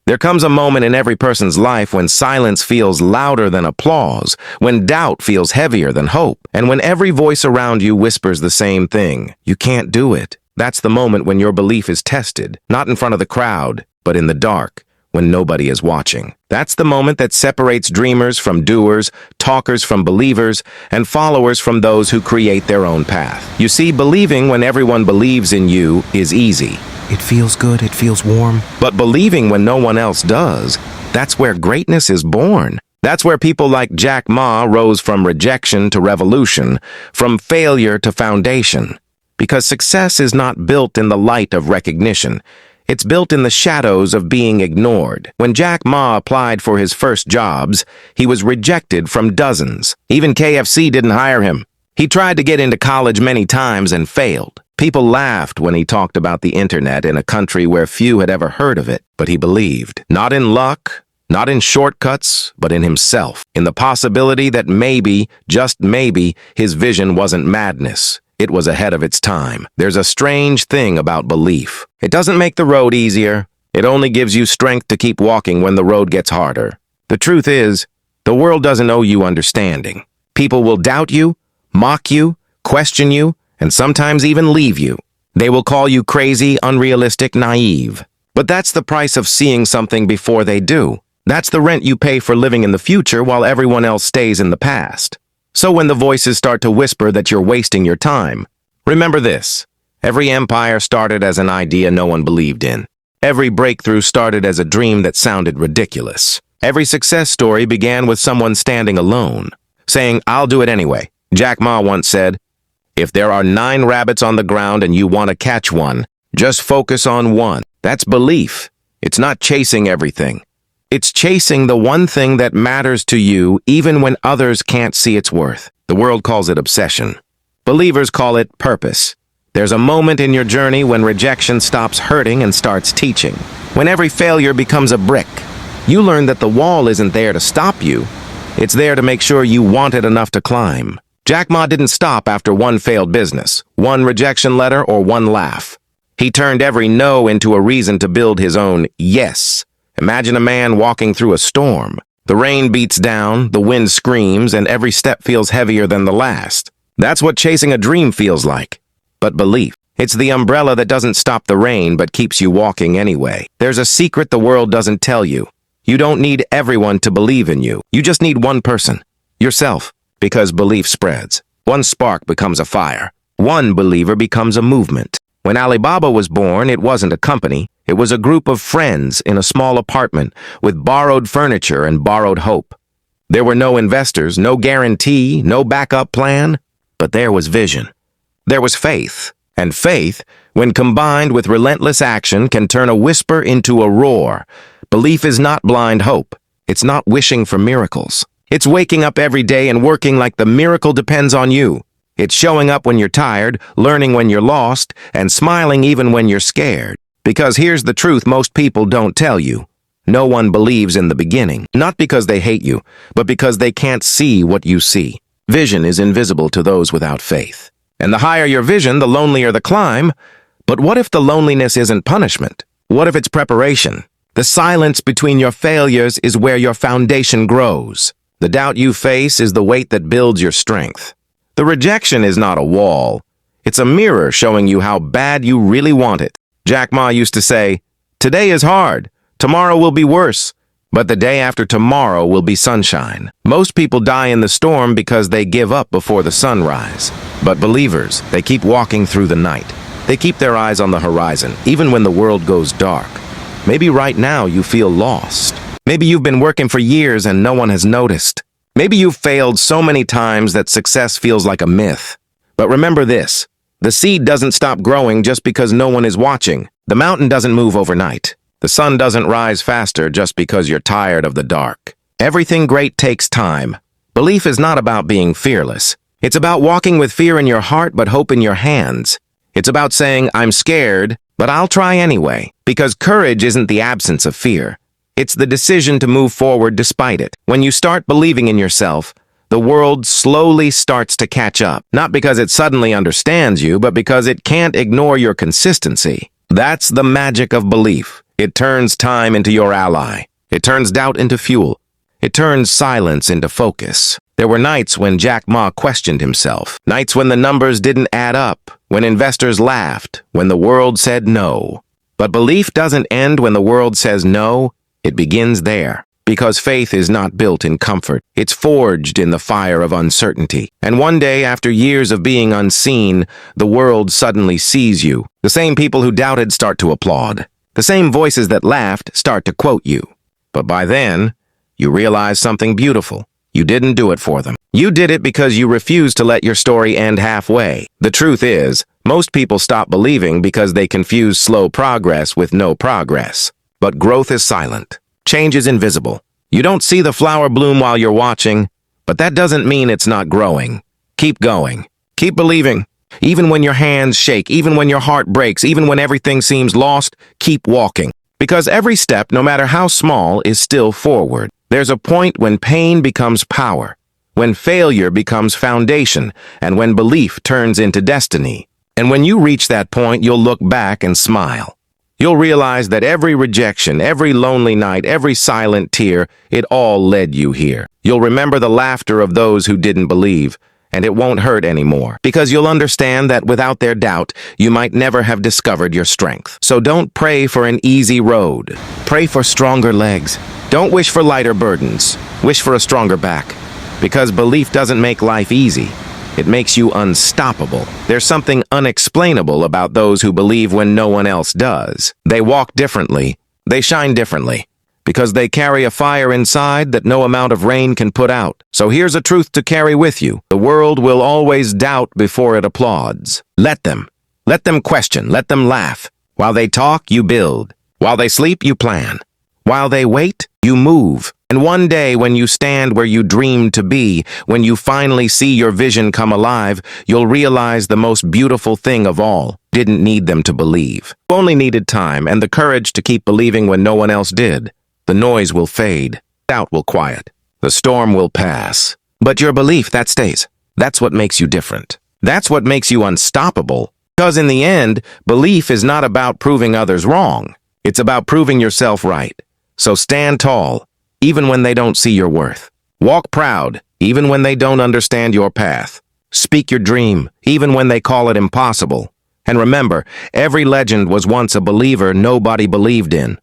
There comes a moment in every person's life when silence feels louder than applause, when doubt feels heavier than hope, and when every voice around you whispers the same thing. You can't do it. That's the moment when your belief is tested, not in front of the crowd, but in the dark, when nobody is watching. That's the moment that separates dreamers from doers, talkers from believers, and followers from those who create their own path. You see, believing when everyone believes in you is easy. It feels good, it feels warm. But believing when no one else does, that's where greatness is born. That's where people like Jack Ma rose from rejection to revolution, from failure to foundation. Because success is not built in the light of recognition. It's built in the shadows of being ignored. When Jack Ma applied for his first jobs, he was rejected from dozens. Even KFC didn't hire him. He tried to get into college many times and failed. People laughed when he talked about the internet in a country where few had ever heard of it, but he believed. Not in luck, not in shortcuts, but in himself. In the possibility that maybe, just maybe, his vision wasn't madness. It was ahead of its time. There's a strange thing about belief. It doesn't make the road easier. It only gives you strength to keep walking when the road gets harder. The truth is, the world doesn't owe you understanding. People will doubt you, mock you, question you, and sometimes even leave you. They will call you crazy, unrealistic, naive. But that's the price of seeing something before they do. That's the rent you pay for living in the future while everyone else stays in the past. So when the voices start to whisper that you're wasting your time, remember this. Every empire started as an idea no one believed in. Every breakthrough started as a dream that sounded ridiculous. Every success story began with someone standing alone, saying, "I'll do it anyway." Jack Ma once said, "If there are 9 rabbits on the ground and you want to catch one, just focus on one." That's belief. It's not chasing everything. It's chasing the one thing that matters to you even when others can't see its worth. The world calls it obsession. Believers call it purpose. There's a moment in your journey when rejection stops hurting and starts teaching. When every failure becomes a brick. You learn that the wall isn't there to stop you. It's there to make sure you want it enough to climb. Jack Ma didn't stop after one failed business, one rejection letter, or one laugh. He turned every no into a reason to build his own yes. Imagine a man walking through a storm. The rain beats down, the wind screams, and every step feels heavier than the last. That's what chasing a dream feels like. But belief, it's the umbrella that doesn't stop the rain but keeps you walking anyway. There's a secret the world doesn't tell you. You don't need everyone to believe in you. You just need one person, yourself, because belief spreads. One spark becomes a fire. One believer becomes a movement. When Alibaba was born, it wasn't a company. It was a group of friends in a small apartment with borrowed furniture and borrowed hope. There were no investors, no guarantee, no backup plan, but there was vision. There was faith. And faith, when combined with relentless action, can turn a whisper into a roar. Belief is not blind hope. It's not wishing for miracles. It's waking up every day and working like the miracle depends on you. It's showing up when you're tired, learning when you're lost, and smiling even when you're scared. Because here's the truth most people don't tell you. No one believes in the beginning, not because they hate you, but because they can't see what you see. Vision is invisible to those without faith. And the higher your vision, the lonelier the climb. But what if the loneliness isn't punishment? What if it's preparation? The silence between your failures is where your foundation grows. The doubt you face is the weight that builds your strength. The rejection is not a wall. It's a mirror showing you how bad you really want it. Jack Ma used to say, "Today is hard. Tomorrow will be worse. But the day after tomorrow will be sunshine." Most people die in the storm because they give up before the sunrise. But believers, they keep walking through the night. They keep their eyes on the horizon, even when the world goes dark. Maybe right now you feel lost. Maybe you've been working for years and no one has noticed. Maybe you've failed so many times that success feels like a myth. But remember this, the seed doesn't stop growing just because no one is watching. The mountain doesn't move overnight. The sun doesn't rise faster just because you're tired of the dark. Everything great takes time. Belief is not about being fearless. It's about walking with fear in your heart but hope in your hands. It's about saying, "I'm scared, but I'll try anyway." Because courage isn't the absence of fear. It's the decision to move forward despite it. When you start believing in yourself, the world slowly starts to catch up. Not because it suddenly understands you, but because it can't ignore your consistency. That's the magic of belief. It turns time into your ally. It turns doubt into fuel. It turns silence into focus. There were nights when Jack Ma questioned himself, nights when the numbers didn't add up, when investors laughed, when the world said no. But belief doesn't end when the world says no, it begins there. Because faith is not built in comfort, it's forged in the fire of uncertainty. And one day, after years of being unseen, the world suddenly sees you. The same people who doubted start to applaud. The same voices that laughed start to quote you. But by then, you realize something beautiful. You didn't do it for them. You did it because you refused to let your story end halfway. The truth is, most people stop believing because they confuse slow progress with no progress. But growth is silent. Change is invisible. You don't see the flower bloom while you're watching, but that doesn't mean it's not growing. Keep going. Keep believing. Even when your hands shake, even when your heart breaks, even when everything seems lost, keep walking. Because every step, no matter how small, is still forward. There's a point when pain becomes power, when failure becomes foundation, and when belief turns into destiny. And when you reach that point, you'll look back and smile. You'll realize that every rejection, every lonely night, every silent tear, it all led you here. You'll remember the laughter of those who didn't believe, and it won't hurt anymore. Because you'll understand that without their doubt, you might never have discovered your strength. So don't pray for an easy road. Pray for stronger legs. Don't wish for lighter burdens. Wish for a stronger back. Because belief doesn't make life easy. It makes you unstoppable. There's something unexplainable about those who believe when no one else does. They walk differently. They shine differently. Because they carry a fire inside that no amount of rain can put out. So here's a truth to carry with you. The world will always doubt before it applauds. Let them. Let them question. Let them laugh. While they talk, you build. While they sleep, you plan. While they wait, you move. And one day, when you stand where you dreamed to be, when you finally see your vision come alive, you'll realize the most beautiful thing of all didn't need them to believe. You only needed time and the courage to keep believing when no one else did. The noise will fade. Doubt will quiet. The storm will pass. But your belief, that stays. That's what makes you different. That's what makes you unstoppable. Because in the end, belief is not about proving others wrong. It's about proving yourself right. So stand tall, even when they don't see your worth. Walk proud, even when they don't understand your path. Speak your dream, even when they call it impossible. And remember, every legend was once a believer nobody believed in.